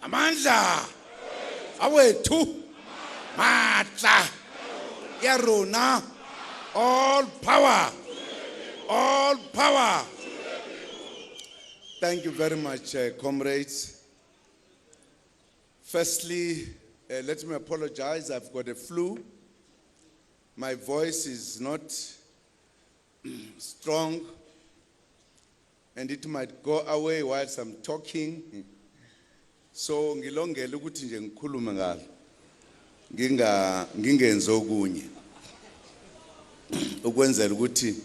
Amandla awethu matla ya rona, all power, all power. Thank you very much, comrades. Firstly, let me apologize. I've got a flu. My voice is not strong, and it might go away whilst I'm talking. So ngilongela ukuthi nje ngikhulume ngalo. Ngingenza okunye. Ukwenzela ukuthi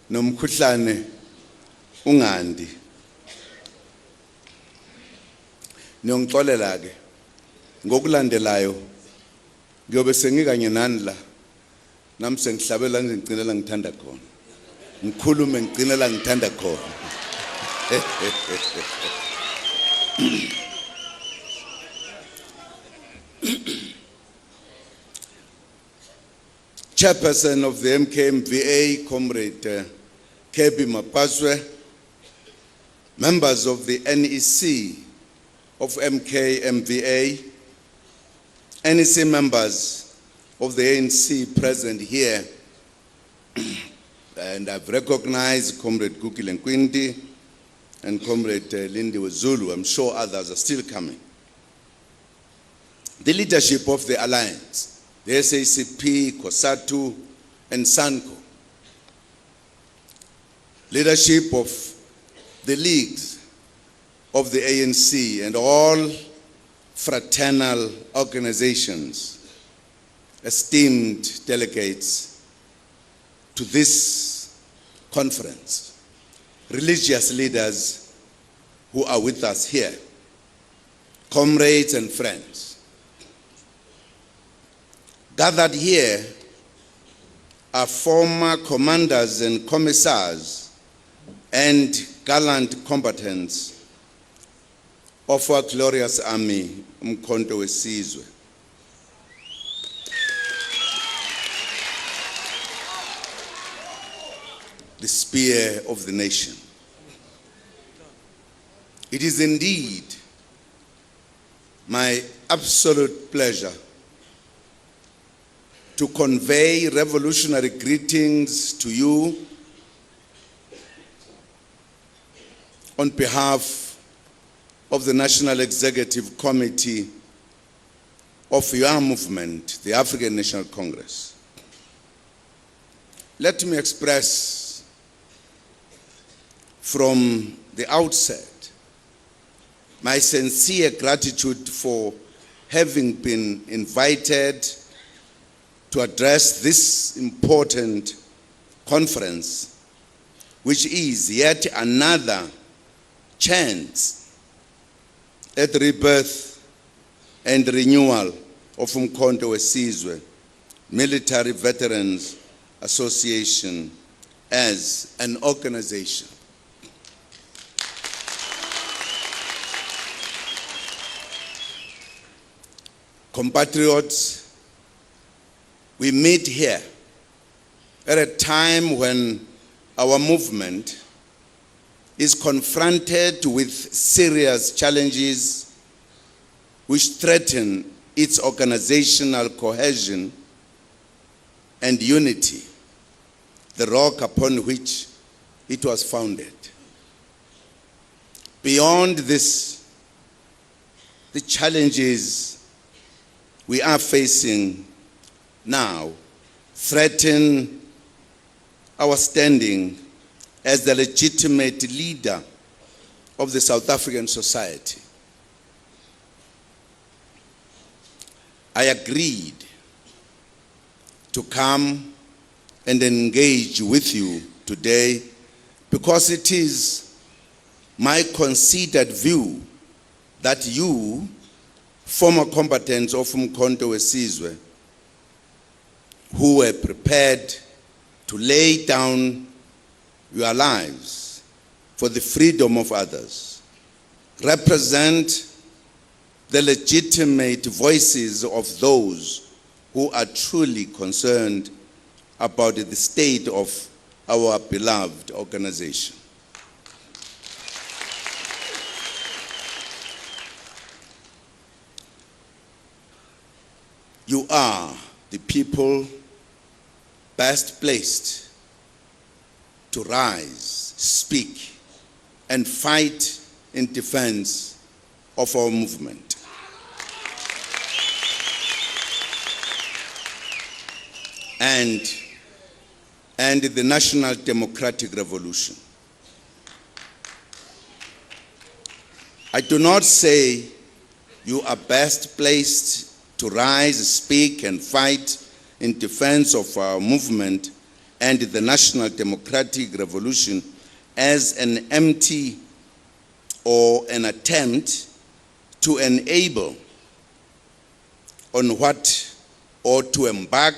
nomkhuhlane ungandi. Ngiyongixolela ke ngokulandelayo ngiyobe sengikanye nani la. Nami sengihlabela ngigcinela ngithanda khona. Ngikhulume ngigcinela ngithanda khona. Chairperson of the MKMVA, Comrade Kebi Mapaswe, members of the NEC of MKMVA, NEC members of the ANC present here, and I've recognized Comrade Kukile Nkwindi and Comrade Lindy Zulu. I'm sure others are still coming. The leadership of the alliance, the SACP, COSATU, and SANCO. Leadership of the leagues of the ANC and all fraternal organizations, esteemed delegates to this conference, religious leaders who are with us here, comrades and friends. Gathered here are former commanders and commissars and gallant combatants of our glorious army, uMkhonto weSizwe. The spear of the nation. It is indeed my absolute pleasure to convey revolutionary greetings to you on behalf of the National Executive Committee of your movement, the African National Congress. Let me express from the outset my sincere gratitude for having been invited to address this important conference, which is yet another chance at rebirth and renewal of uMkhonto weSizwe Military Veterans Association as an organization. Compatriots, we meet here at a time when our movement is confronted with serious challenges which threaten its organizational cohesion and unity, the rock upon which it was founded. Beyond this, the challenges we are facing now threaten our standing as the legitimate leader of the South African society. I agreed to come and engage with you today because it is my considered view that you, former combatants of uMkhonto weSizwe, who were prepared to lay down your lives for the freedom of others, represent the legitimate voices of those who are truly concerned about the state of our beloved organization. You are the people best placed to rise, speak, and fight in defense of our movement. And the National Democratic Revolution. I do not say you are best placed to rise, speak, and fight in defense of our movement and the National Democratic Revolution as an empty or an attempt to enable on what, or to embark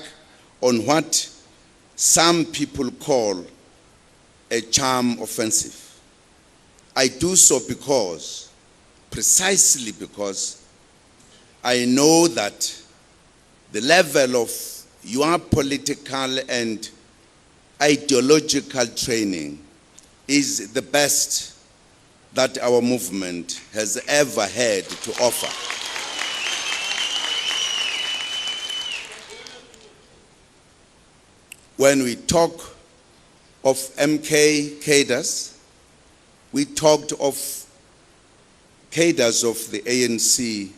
on what some people call a charm offensive. I do so precisely because I know that the level of your political and ideological training is the best that our movement has ever had to offer. When we talk of MK cadres, we talked of cadres of the ANC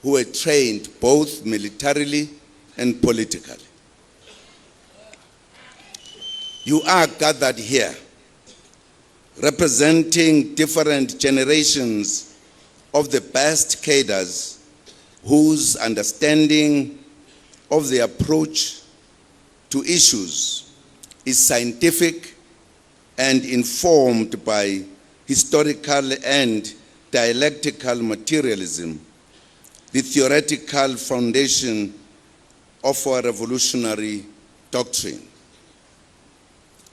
who were trained both militarily and politically. You are gathered here representing different generations of the best cadres whose understanding of the approach to issues is scientific and informed by historical and dialectical materialism, the theoretical foundation of our revolutionary doctrine.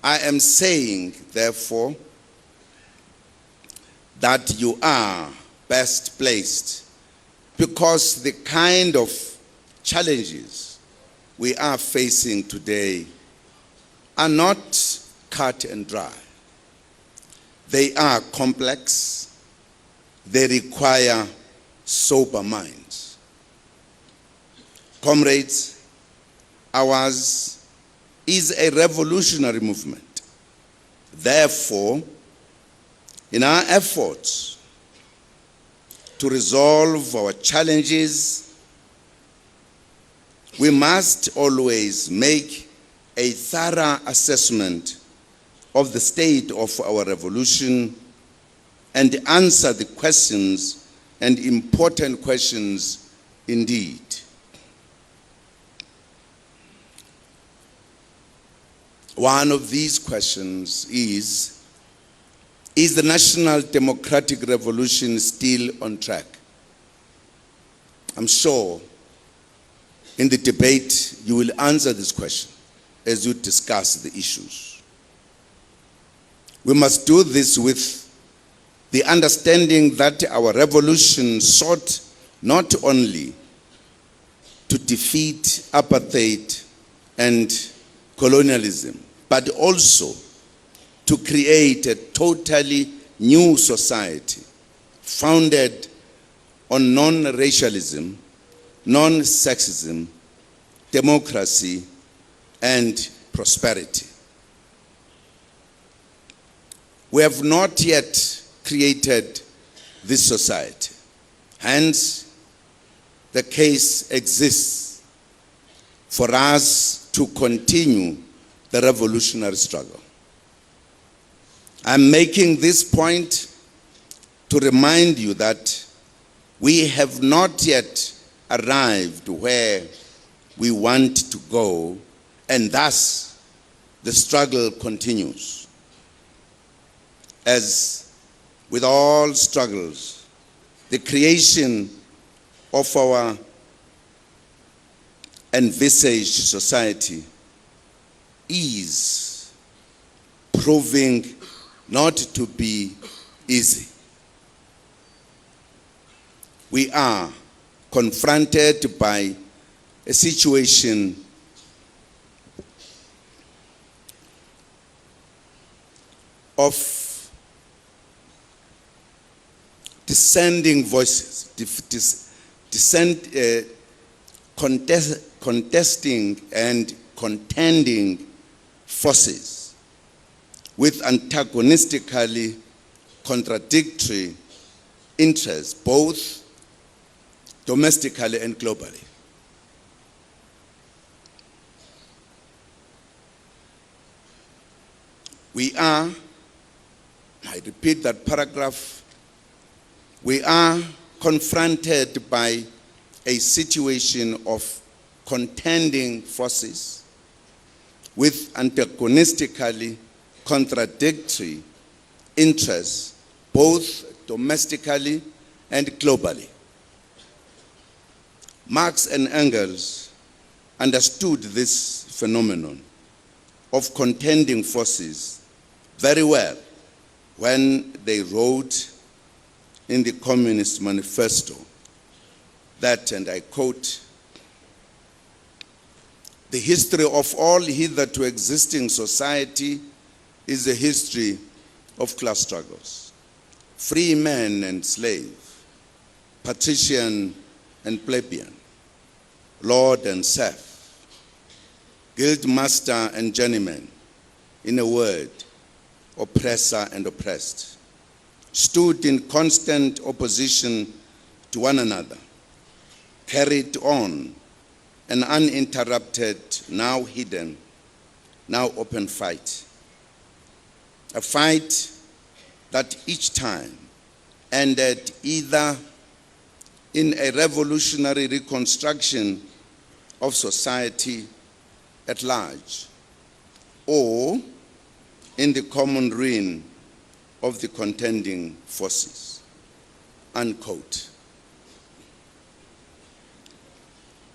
I am saying, therefore, that you are best placed because the kind of challenges we are facing today are not cut and dry. They are complex. They require sober minds. Comrades, ours is a revolutionary movement. Therefore, in our efforts to resolve our challenges, we must always make a thorough assessment of the state of our revolution and answer the questions, and important questions indeed. One of these questions is the National Democratic Revolution still on track? I'm sure in the debate you will answer this question as you discuss the issues. We must do this with the understanding that our revolution sought not only to defeat apartheid and colonialism, but also to create a totally new society founded on non-racialism, non-sexism, democracy, and prosperity. We have not yet created this society. Hence, the case exists for us to continue the revolutionary struggle. I'm making this point to remind you that we have not yet arrived where we want to go, and thus the struggle continues. As with all struggles, the creation of our envisaged society is proving not to be easy. We are confronted by a situation of dissenting voices, contesting and contending forces with antagonistically contradictory interests, both domestically and globally. We are, I repeat that paragraph, we are confronted by a situation of contending forces with antagonistically contradictory interests, both domestically and globally. Marx and Engels understood this phenomenon of contending forces very well when they wrote in the Communist Manifesto that, and I quote, "The history of all hitherto existing society is a history of class struggles, free man and slave, patrician and plebeian, lord and serf, guildmaster and journeyman, in a word, oppressor and oppressed, stood in constant opposition to one another, carried on an uninterrupted, now hidden, now open fight. A fight that each time ended either in a revolutionary reconstruction of society at large or in the common ruin of the contending forces." Unquote.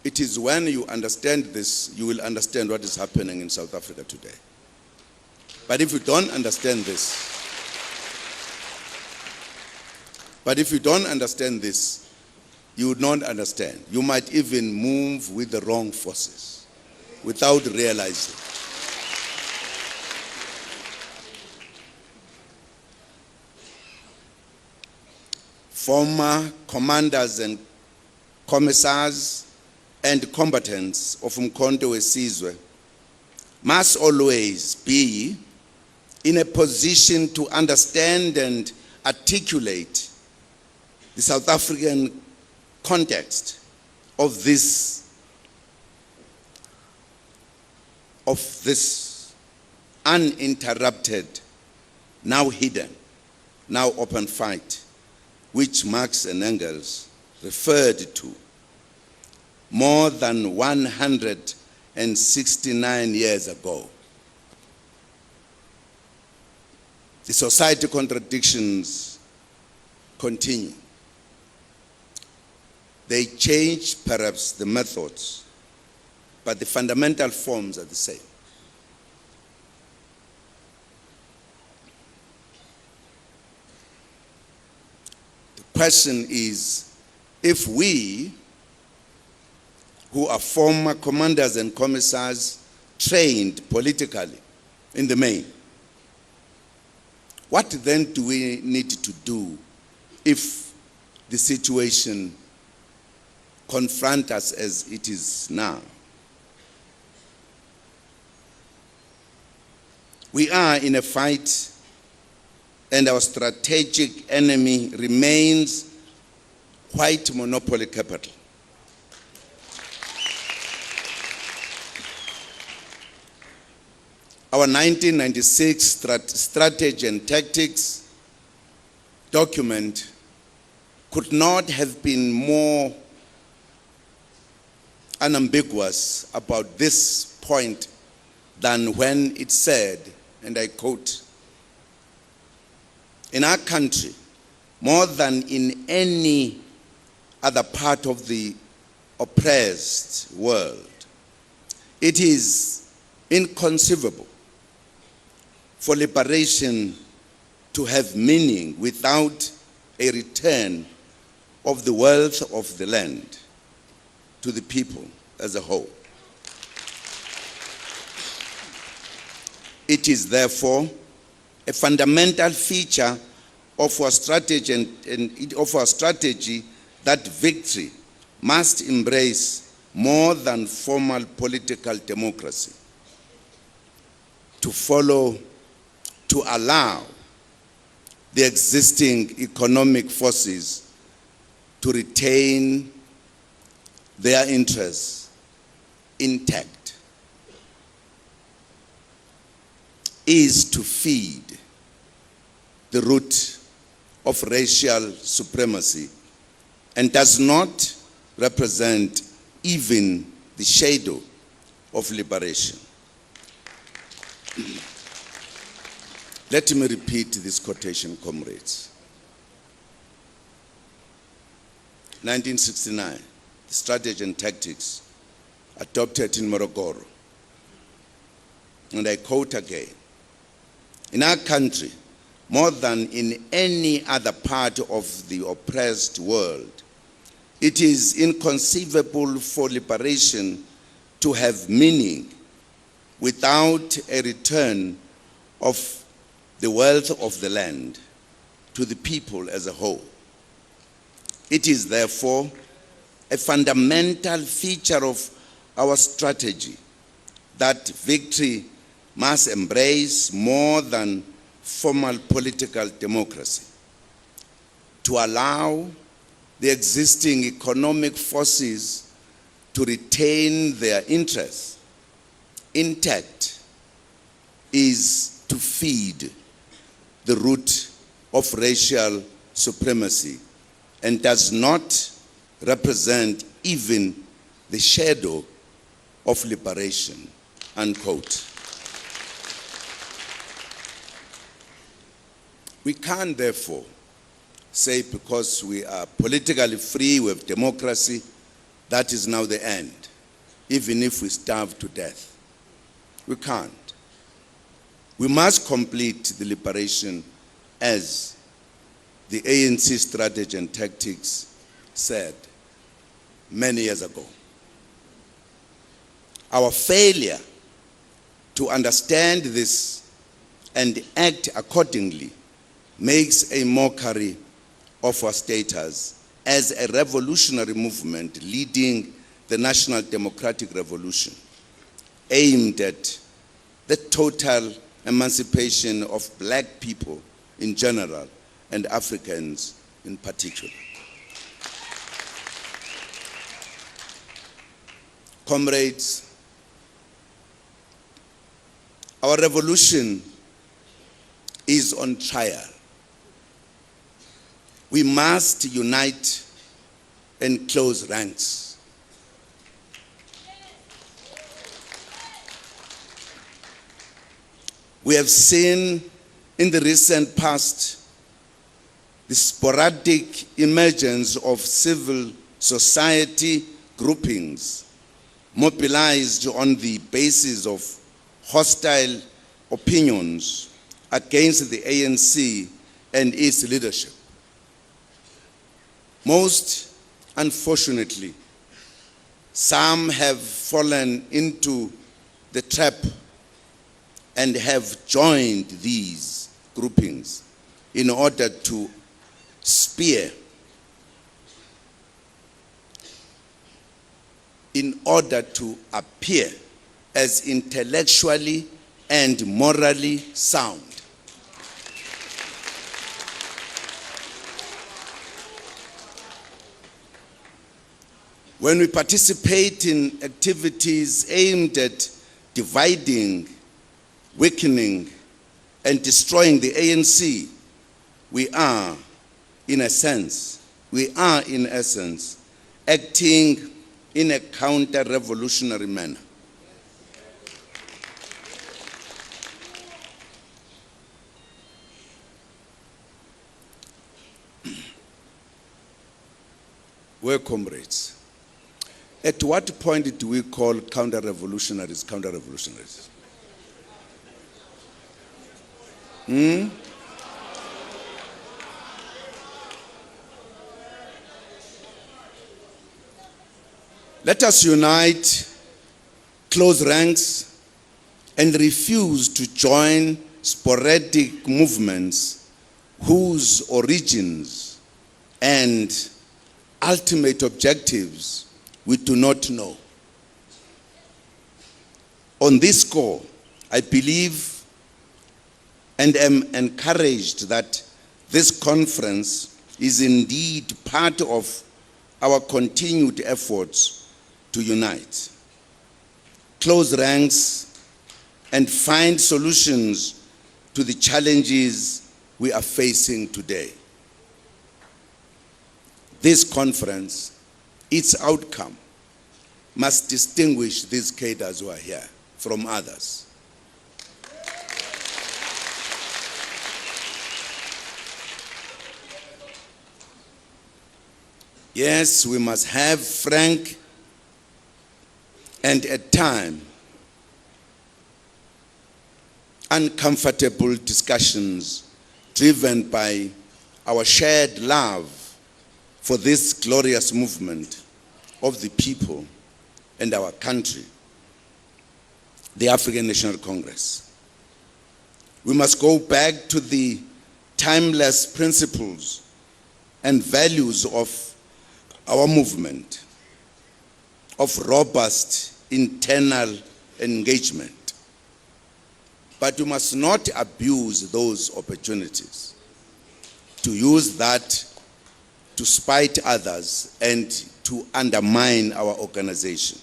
It is when you understand this, you will understand what is happening in South Africa today. But if you don't understand this, you would not understand. You might even move with the wrong forces without realizing. Former commanders and commissars and combatants of uMkhonto weSizwe must always be in a position to understand and articulate the South African context of this uninterrupted, now hidden, now open fight, which Marx and Engels referred to more than 169 years ago. The society contradictions continue. They change perhaps the methods, but the fundamental forms are the same. The question is, if we, who are former commanders and commissars, trained politically in the main, what then do we need to do if the situation confronts us as it is now? We are in a fight, and our strategic enemy remains white monopoly capital. Our 1996 strategy and tactics document could not have been more unambiguous about this point than when it said, and I quote, "In our country, more than in any other part of the oppressed world, it is inconceivable for liberation to have meaning without a return of the wealth of the land to the people as a whole. It is therefore a fundamental feature of our strategy that victory must embrace more than formal political democracy, to allow the existing economic forces to retain their interests intact, is to feed the root of racial supremacy and does not represent even the shadow of liberation. Let me repeat this quotation, comrades. 1969, the strategy and tactics adopted in Morogoro. And I quote again, "In our country, more than in any other part of the oppressed world, it is inconceivable for liberation to have meaning without a return of the wealth of the land to the people as a whole. It is therefore a fundamental feature of our strategy that victory must embrace more than formal political democracy, to allow the existing economic forces to retain their interests intact is to feed the root of racial supremacy and does not represent even the shadow of liberation," unquote. We can't therefore say because we are politically free, we have democracy, that is now the end, even if we starve to death. We can't. We must complete the liberation as the ANC strategy and tactics said many years ago. Our failure to understand this and act accordingly makes a mockery of our status as a revolutionary movement leading the National Democratic Revolution, aimed at the total emancipation of black people in general and Africans in particular. Comrades, our revolution is on trial. We must unite and close ranks. We have seen in the recent past the sporadic emergence of civil society groupings mobilized on the basis of hostile opinions against the ANC and its leadership. Most unfortunately, some have fallen into the trap and have joined these groupings in order to spear, in order to appear as intellectually and morally sound. When we participate in activities aimed at dividing, weakening, and destroying the ANC, we are, in essence, acting in a counter-revolutionary manner. We're comrades. At what point do we call counter-revolutionaries counter-revolutionaries? Let us unite, close ranks, and refuse to join sporadic movements whose origins and ultimate objectives we do not know. On this score, I believe and am encouraged that this conference is indeed part of our continued efforts to unite, close ranks, and find solutions to the challenges we are facing today. This conference, its outcome, must distinguish these cadres who are here from others. Yes, we must have frank and at times uncomfortable discussions driven by our shared love for this glorious movement of the people and our country, the African National Congress. We must go back to the timeless principles and values of our movement, of robust internal engagement. But we must not abuse those opportunities to use that to spite others and to undermine our organization.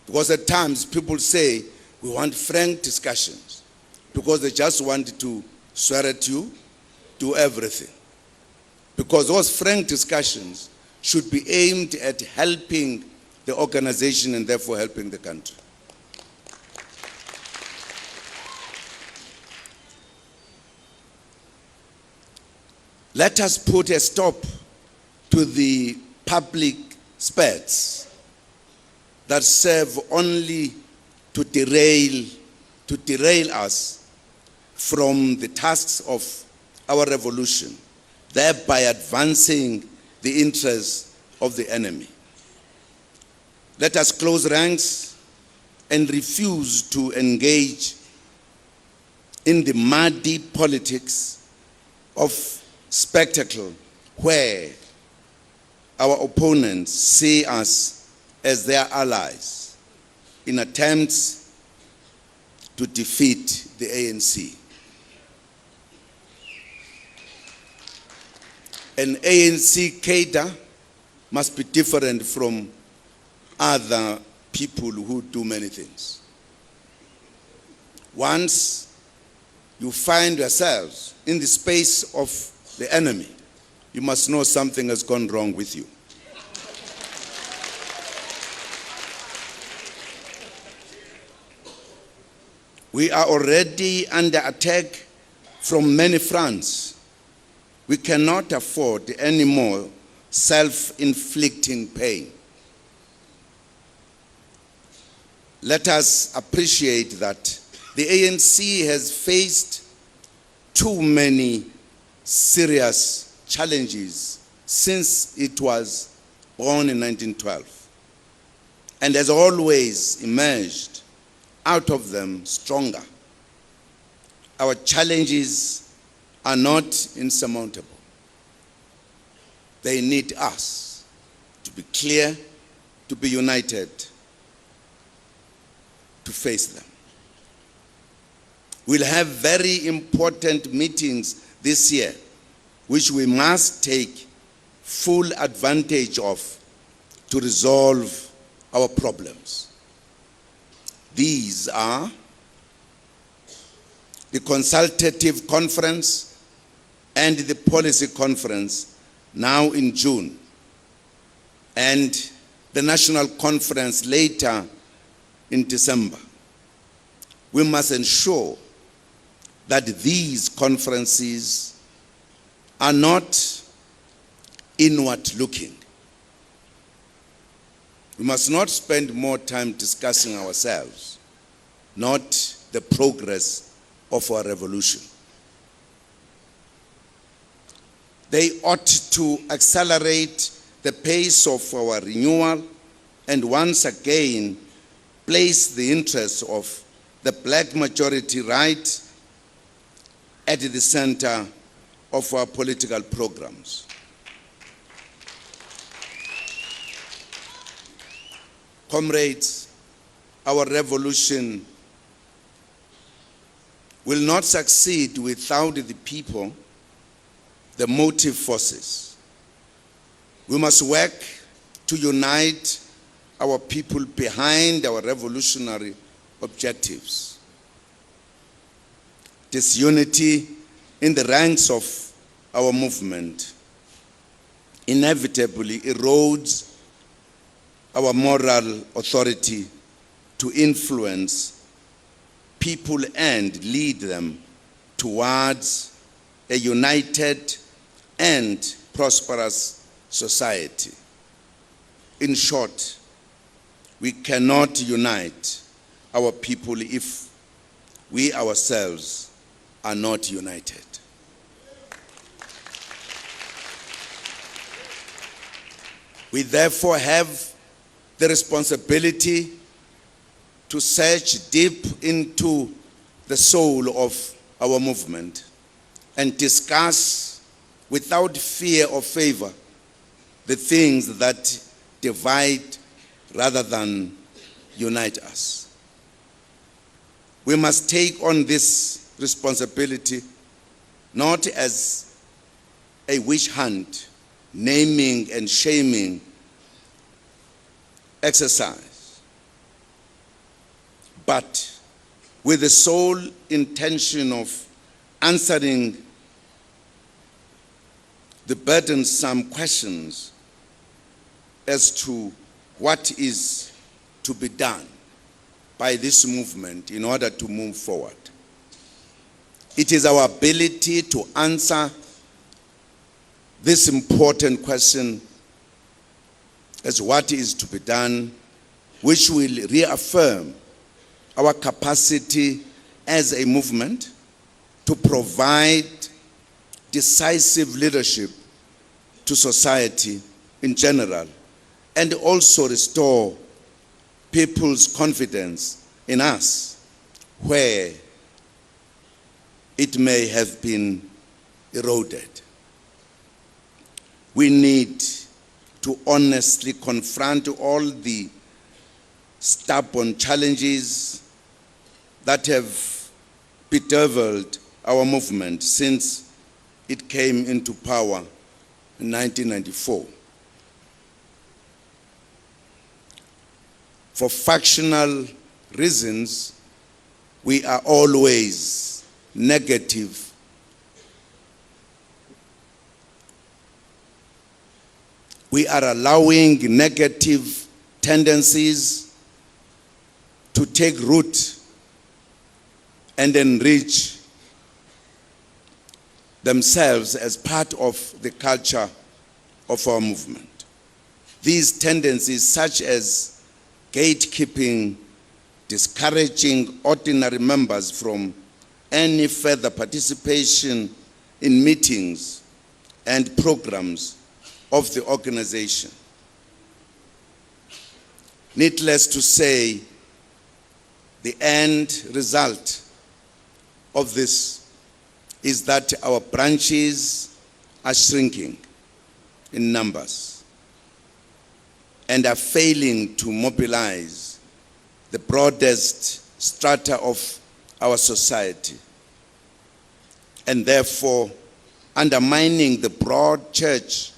Because at times people say we want frank discussions because they just want to swear at you, do everything. Because those frank discussions should be aimed at helping the organization and therefore helping the country. Let us put a stop to the public spats that serve only to derail us from the tasks of our revolution, thereby advancing the interests of the enemy. Let us close ranks and refuse to engage in the muddy politics of spectacle where our opponents see us as their allies in attempts to defeat the ANC. An ANC cadre must be different from other people who do many things. Once you find yourselves in the space of the enemy, you must know something has gone wrong with you. We are already under attack from many fronts. We cannot afford any more self-inflicting pain. Let us appreciate that the ANC has faced too many serious challenges since it was born in 1912, and has always emerged out of them stronger. Our challenges are not insurmountable. They need us to be clear, to be united, to face them. We'll have very important meetings this year, which we must take full advantage of to resolve our problems. These are the consultative conference and the policy conference now in June, and the national conference later in December. We must ensure that these conferences are not inward looking. We must not spend more time discussing ourselves, not the progress of our revolution. They ought to accelerate the pace of our renewal and once again place the interests of the black majority right at the center of our political programs. Comrades, our revolution will not succeed without the people, the motive forces. We must work to unite our people behind our revolutionary objectives. Disunity in the ranks of our movement inevitably erodes our moral authority to influence people and lead them towards a united and prosperous society. In short, we cannot unite our people if we ourselves are not united. We therefore have the responsibility to search deep into the soul of our movement and discuss without fear or favor the things that divide rather than unite us. We must take on this responsibility not as a witch hunt, naming and shaming exercise, but with the sole intention of answering the burdensome questions as to what is to be done by this movement in order to move forward. It is our ability to answer this important question as what is to be done, which will reaffirm our capacity as a movement to provide decisive leadership to society in general, and also restore people's confidence in us where it may have been eroded. We need to honestly confront all the stubborn challenges that have bedeviled our movement since it came into power in 1994. For factional reasons, we are always negative. We are allowing negative tendencies to take root and enrich themselves as part of the culture of our movement. These tendencies, such as gatekeeping, discouraging ordinary members from any further participation in meetings and programs of the organization. Needless to say, the end result of this is that our branches are shrinking in numbers and are failing to mobilize the broadest strata of our society, and therefore undermining the broad church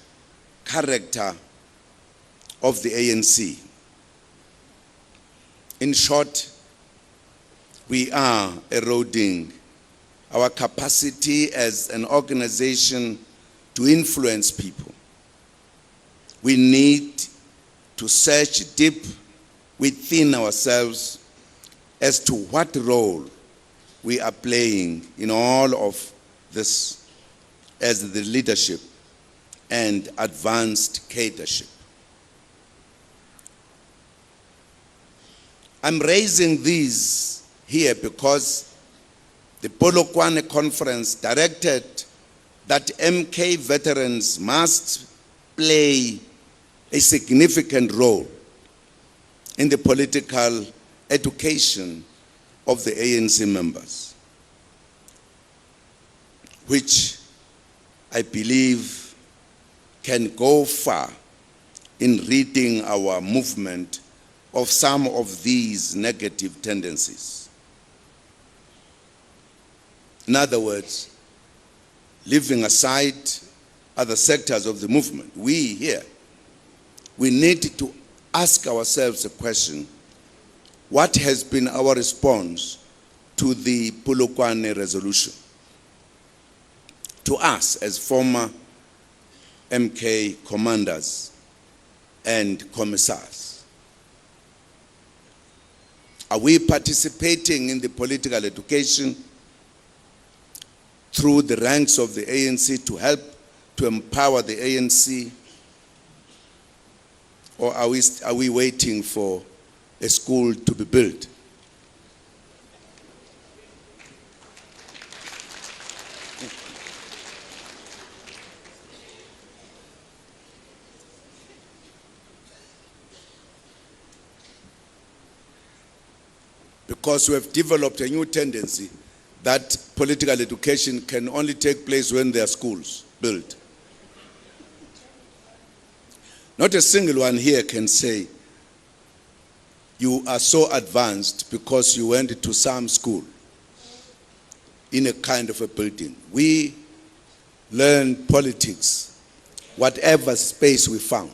character of the ANC. In short, we are eroding our capacity as an organization to influence people. We need to search deep within ourselves as to what role we are playing in all of this as the leadership and advanced cadreship. I'm raising these here because the Polokwane conference directed that MK veterans must play a significant role in the political education of the ANC members, which I believe can go far in ridding our movement of some of these negative tendencies. In other words, leaving aside other sectors of the movement, we here, we need to ask ourselves a question: what has been our response to the Polokwane resolution? To us as former MK commanders and commissars, are we participating in the political education through the ranks of the ANC to help to empower the ANC? Or are we waiting for a school to be built? Because we have developed a new tendency that political education can only take place when there are schools built. Not a single one here can say you are so advanced because you went to some school in a kind of a building. We learn politics, whatever space we found.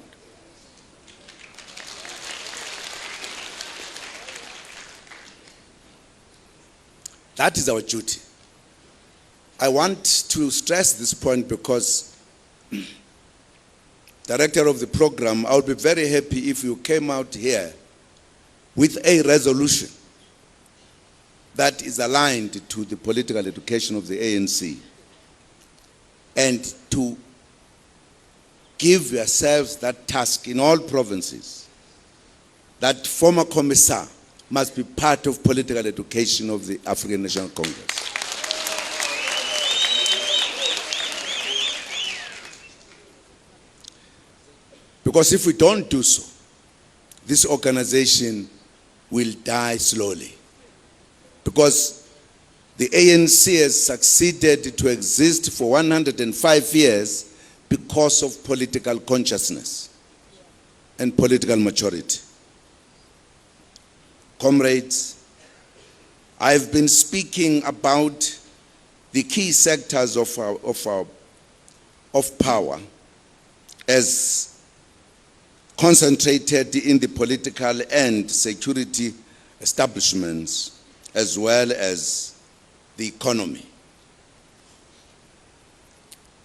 That is our duty. I want to stress this point because, Director of the program, I would be very happy if you came out here with a resolution that is aligned to the political education of the ANC, and to give yourselves that task in all provinces, that former commissar must be part of political education of the African National Congress. Because if we don't do so, this organization will die slowly. Because the ANC has succeeded to exist for 105 years because of political consciousness and political maturity. Comrades, I've been speaking about the key sectors of power as concentrated in the political and security establishments, as well as the economy.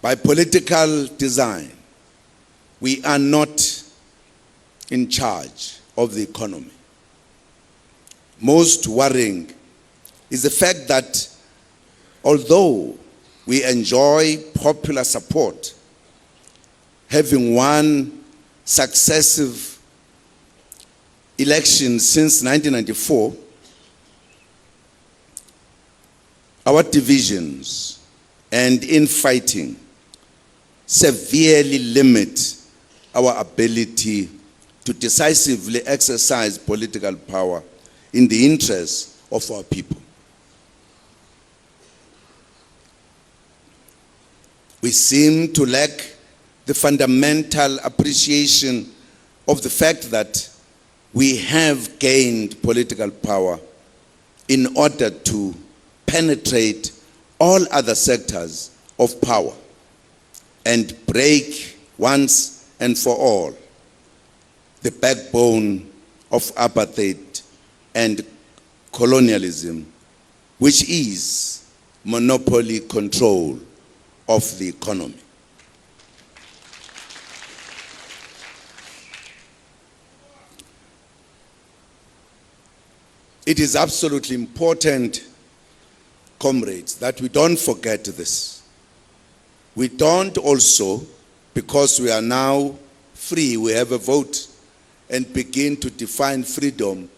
By political design, we are not in charge of the economy. Most worrying is the fact that although we enjoy popular support, having won successive elections since 1994, our divisions and infighting severely limit our ability to decisively exercise political power in the interests of our people. We seem to lack the fundamental appreciation of the fact that we have gained political power in order to penetrate all other sectors of power and break once and for all the backbone of apartheid and colonialism, which is monopoly control of the economy. It is absolutely important, comrades, that we don't forget this. We don't also, because we are now free, we have a vote, and begin to define freedom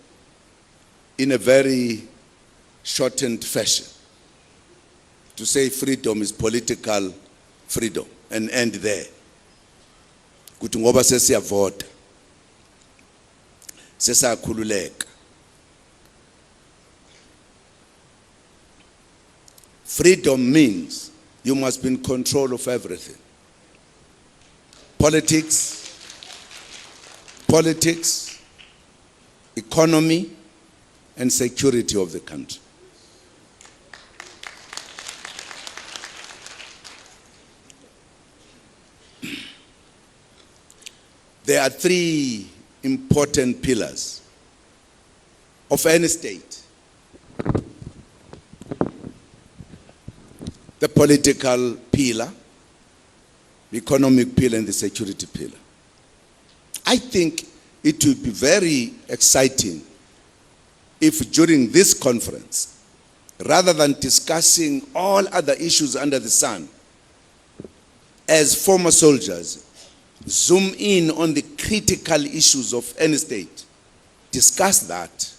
in a very shortened fashion. To say freedom is political freedom and end there. Kuthi ngoba sesiyavota, sesakhululeka. Freedom means you must be in control of everything. Politics economy, and security of the country. There are three important pillars of any state: the political pillar, the economic pillar, and the security pillar. I think it would be very exciting if during this conference, rather than discussing all other issues under the sun, as former soldiers, zoom in on the critical issues of any state, discuss that,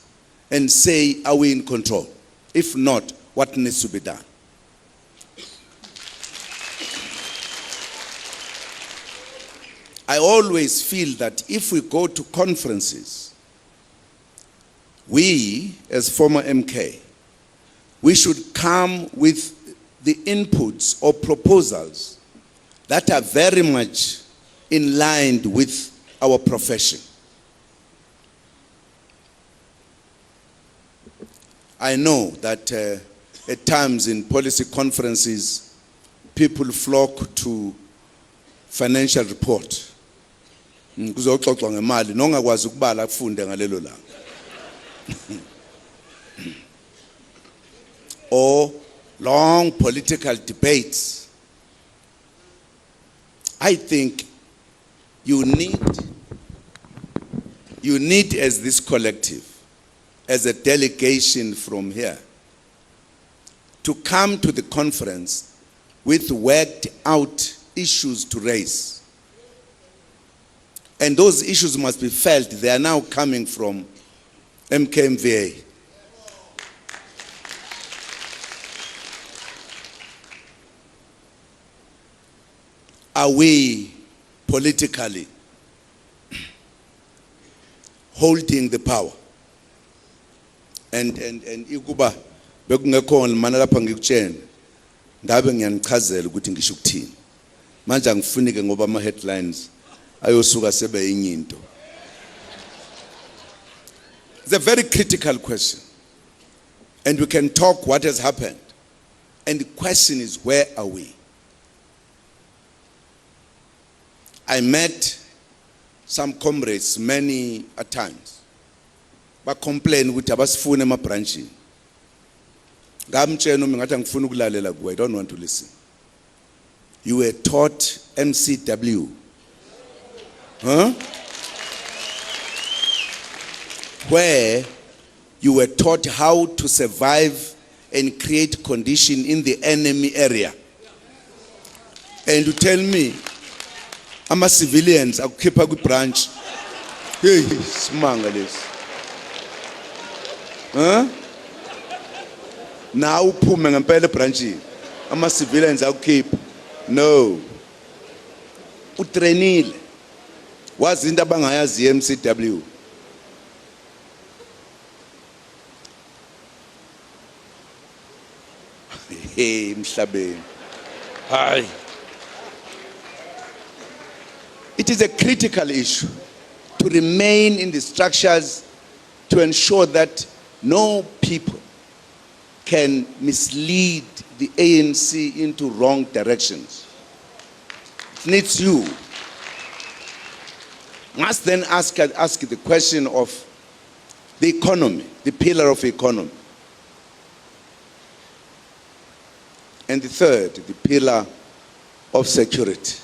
and say, are we in control? If not, what needs to be done? I always feel that if we go to conferences, we, as former MK, we should come with the inputs or proposals that are very much in line with our profession. I know that at times in policy conferences, people flock to financial report. Kuzoxoxwa ngemali nongakwazi ukubala afunde ngalelo langa. Or long political debates. I think you need as this collective, as a delegation from here, to come to the conference with worked out issues to raise. And those issues must be felt. They are now coming from MKMVA. Are we politically holding the power? And ikuba bekungekho ngimana lapha ngikutshena ngabe ngiyanichazela ukuthi ngisho ukuthini. Manje angifunike ngoba ama headlines ayosuka sebe yinyinto. It's a very critical question. And we can talk what has happened. And the question is, where are we? I met some comrades many a times. But complain with abasifune emabranchini. Ngamtshela noma ngathi angifuni ukulalela kuwe, I don't want to listen. You were taught MCW. Huh? Where you were taught how to survive and create condition in the enemy area. And you tell me, I'm a civilians, I'll keep a good branch. Hey, smanga this. Huh? Now, pume ngampele branch. I'm a civilians, I'll keep. No. Utrenile. Wazinto abangayazi MCW. Hey, mhlabeni. Hi. It is a critical issue to remain in the structures to ensure that no people can mislead the ANC into wrong directions. It needs you. Must then ask the question of the economy, the pillar of economy. And the third, the pillar of security.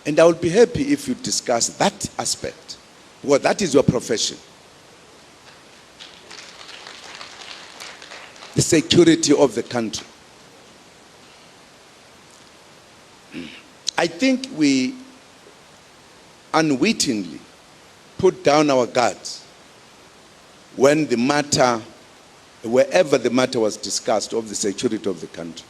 And I would be happy if you discuss that aspect, because that is your profession. The security of the country. I think we unwittingly put down our guards when the matter, wherever the matter was discussed of the security of the country.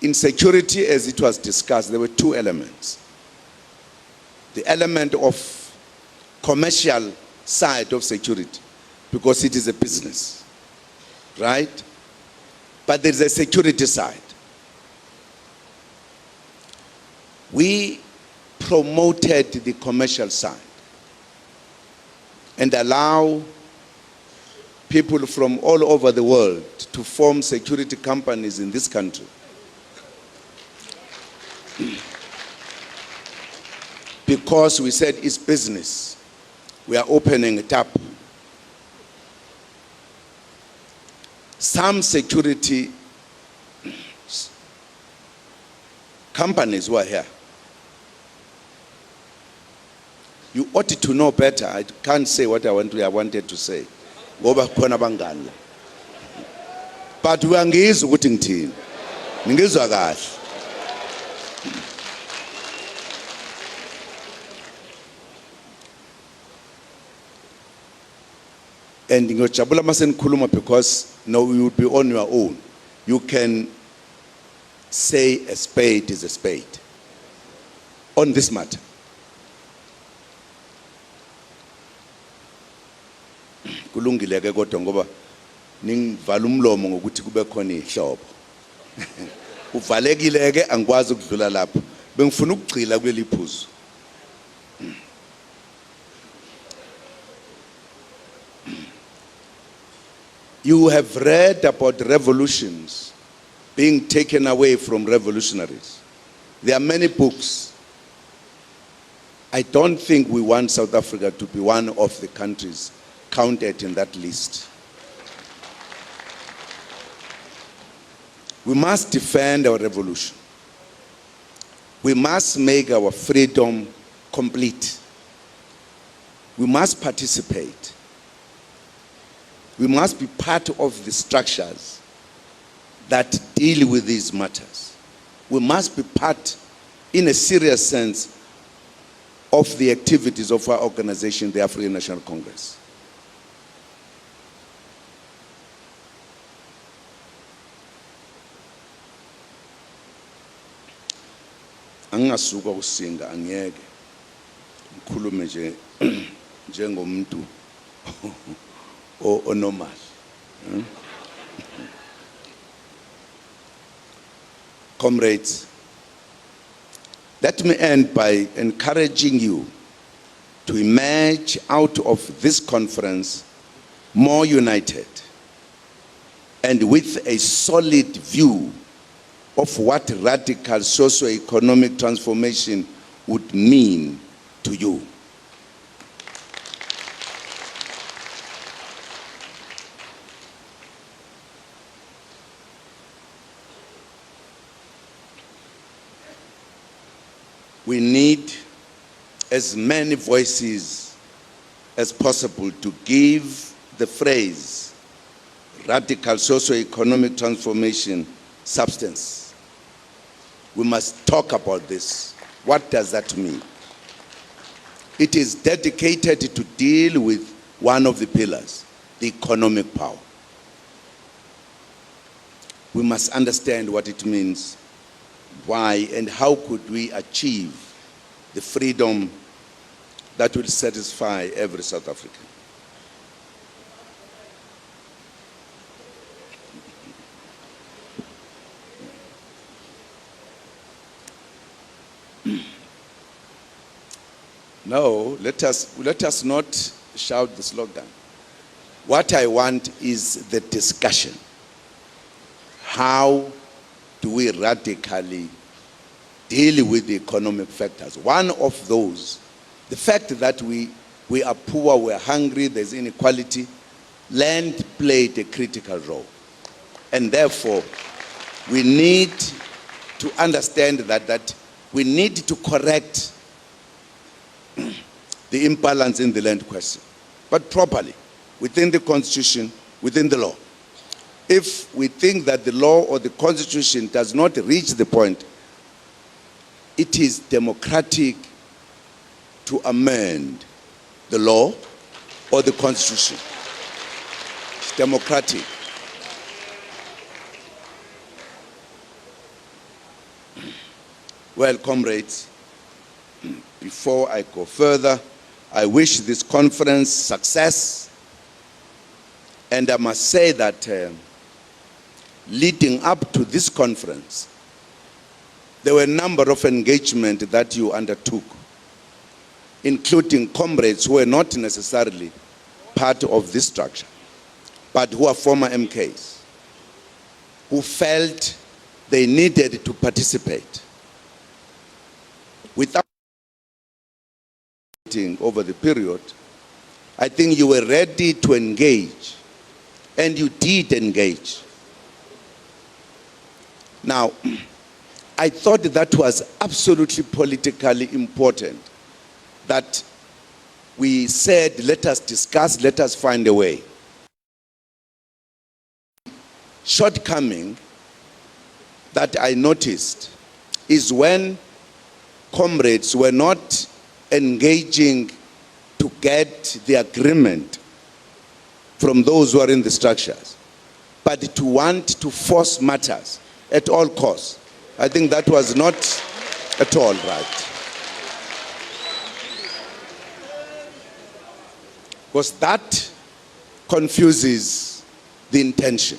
In security, as it was discussed, there were two elements. The element of commercial side of security, because it is a business, right? But there is a security side. we promoted the commercial side and allow people from all over the world to form security companies in this country. Because we said it's business, we are opening it up. Some security companies were here. You ought to know better. I can't say what I wanted to say. Ngoba khona bangani. But uyangizwa ukuthi ngithini. Ngizwa kahle. And ngiyojabula mase nikhuluma because no, you will be on your own. You can say a spade is a spade on this matter. Kulungile ke kodwa ngoba ningivala umlomo ngokuthi kube khona ihlobo. Uvalekile ke angikwazi ukudlula lapho. Bengifuna ukugcila kuleli phuzu. You have read about revolutions being taken away from revolutionaries. There are many books. I don't think we want South Africa to be one of the countries counted in that list. We must defend our revolution. We must make our freedom complete. We must participate. We must be part of the structures that deal with these matters. We must be part, in a serious sense, of the activities of our organization, the African National Congress. Angasuka usinga angiyeke ngikhulume nje njengomuntu normal. Comrades, let me end by encouraging you to emerge out of this conference more united and with a solid view of what radical socio-economic transformation would mean to you. We need as many voices as possible to give the phrase radical socio-economic transformation substance. We must talk about this. What does that mean? It is dedicated to deal with one of the pillars, the economic power. We must understand what it means, why, and how could we achieve the freedom that will satisfy every South African. No, let us not shout the slogan. What I want is the discussion. How do we radically deal with the economic factors? One of those, the fact that we are poor, we're hungry, there's inequality, land played a critical role. And therefore, we need to understand that we need to correct the imbalance in the land question, but properly, within the Constitution, within the law. If we think that the law or the Constitution does not reach the point, it is democratic to amend the law or the Constitution. It's democratic. Well, comrades, before I go further, I wish this conference success. And I must say that leading up to this conference, there were a number of engagements that you undertook, including comrades who were not necessarily part of this structure, but who are former MKs, who felt they needed to participate. Without over the period, I think you were ready to engage, and you did engage. Now, I thought that was absolutely politically important, that we said, let us discuss, let us find a way. Shortcoming that I noticed is when comrades were not engaging to get the agreement from those who are in the structures, but to want to force matters at all costs. I think that was not at all right. Because that confuses the intention.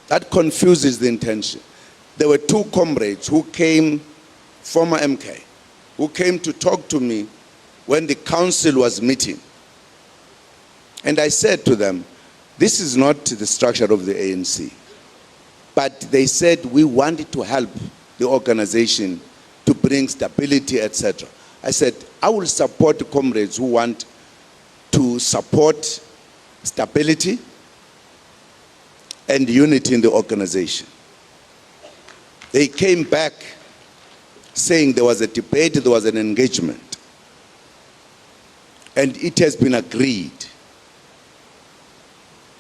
That confuses the intention. There were two comrades who came, former MK, who came to talk to me when the council was meeting. And I said to them, this is not the structure of the ANC. But they said, we wanted to help the organization to bring stability, etc. I said, I will support the comrades who want to support stability and unity in the organization. They came back saying there was a debate, there was an engagement. And it has been agreed.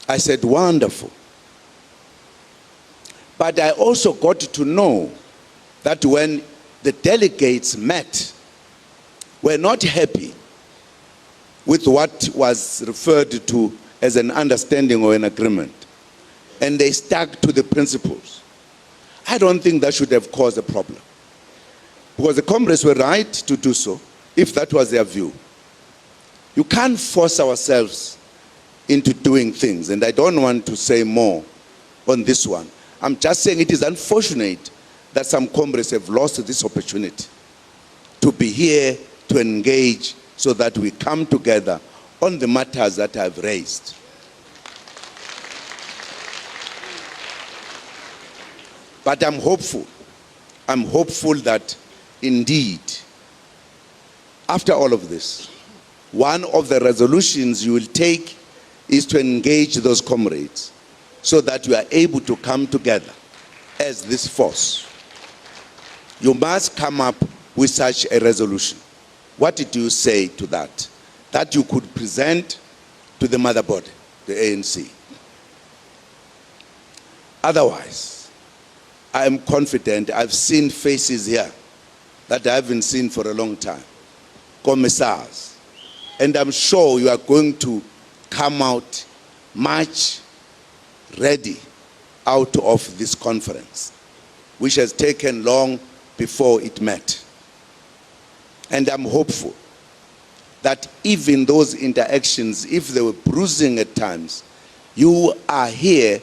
I said, wonderful. But I also got to know that when the delegates met, were not happy with what was referred to as an understanding or an agreement. And they stuck to the principles. I don't think that should have caused a problem. Because the comrades were right to do so, if that was their view. You can't force ourselves into doing things, and I don't want to say more on this one. I'm just saying it is unfortunate that some comrades have lost this opportunity to be here, to engage, so that we come together on the matters that I've raised. But I'm hopeful. I'm hopeful that indeed, after all of this, one of the resolutions you will take is to engage those comrades so that we are able to come together as this force. You must come up with such a resolution. What did you say to that? That you could present to the mother body, the ANC. Otherwise, I am confident. I've seen faces here that I haven't seen for a long time. Commissars. And I'm sure you are going to come out much ready out of this conference, which has taken long before it met. And I'm hopeful that even those interactions, if they were bruising at times, you are here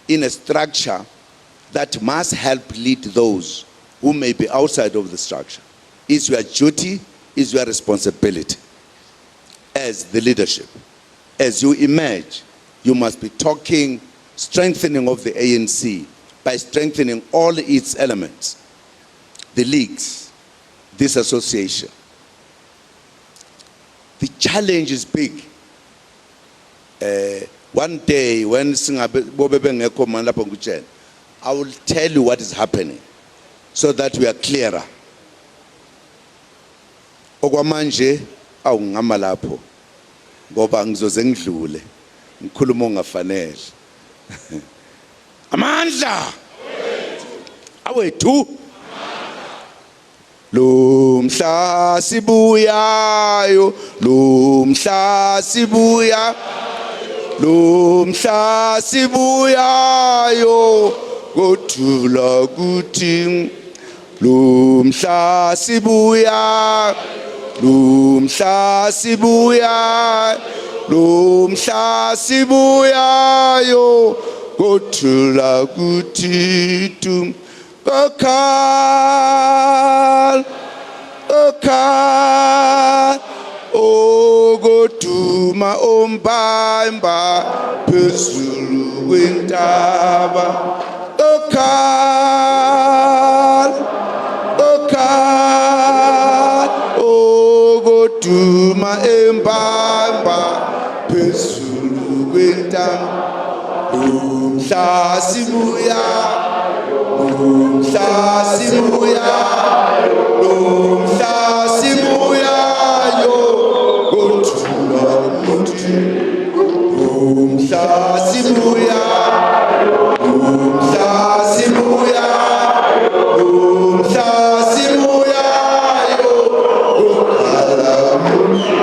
in a structure that must help lead those who may be outside of the structure. It's your duty, it's your responsibility as the leadership. As you emerge, you must be talking strengthening of the ANC by strengthening all its elements, the leagues, this association. The challenge is big. One day when I will tell you what is happening so that we are clearer. Okwamanje awungama lapho ngoba ngizoze ngidlule ngikhuluma ongafanele. Amandla awethu lumhla sibuyayo, lumhla sibuya, lumhla sibuyayo gothula kuthi lumhla sibuya, lumhla sibuya, lumhla sibuyayo gothula kuthi Okal, okal, ogoduma ombamba phezulu kwentaba. Okal, okal, ogoduma embamba phezulu kwentaba. Umhla sibuya, umhla sibuya, umhla sibuyayo, gothula umuthi. Umhla sibuya, umhla sibuya, umhla sibuyayo, gothula umuthi.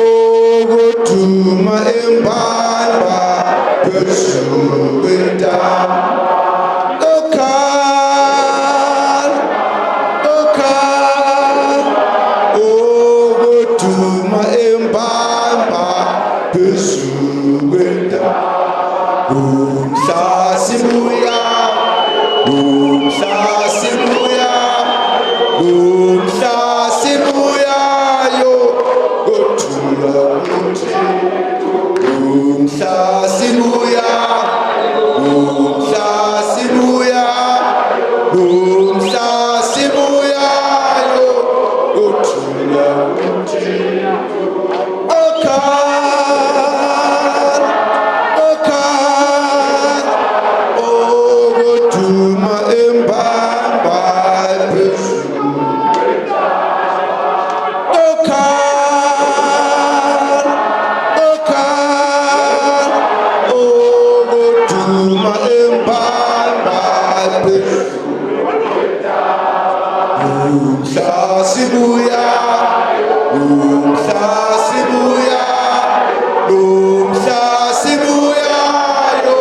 Ogoduma embamba phezulu kwentaba. Okal, okal, ogoduma embamba phezulu kwentaba. Umhla sibuya, umhla sibuya, umhla sibuyayo, gothula umuthi. Umhla sibuya, umhla sibuya, umhla sibuyayo, gothula umuthi. Okal, okal, ogoduma embamba phezulu. Okal, okal, ogoduma embamba phezulu. Umhla sibuya, umhla sibuya, umhla sibuyayo,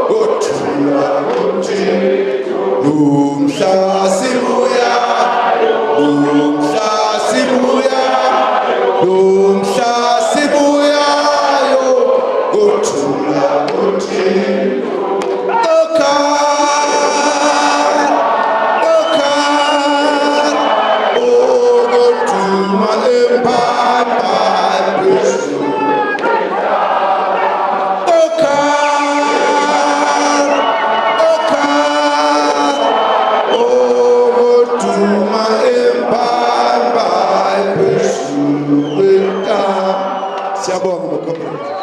gothula umuthi. Umhla sibuya, umhla sibuya, umhla sibuyayo, gothula umuthi. Okal, okal, ogoduma embamba phezulu. Okal, okal, ogoduma embamba phezulu kwentaba. Siyabonga, comrades.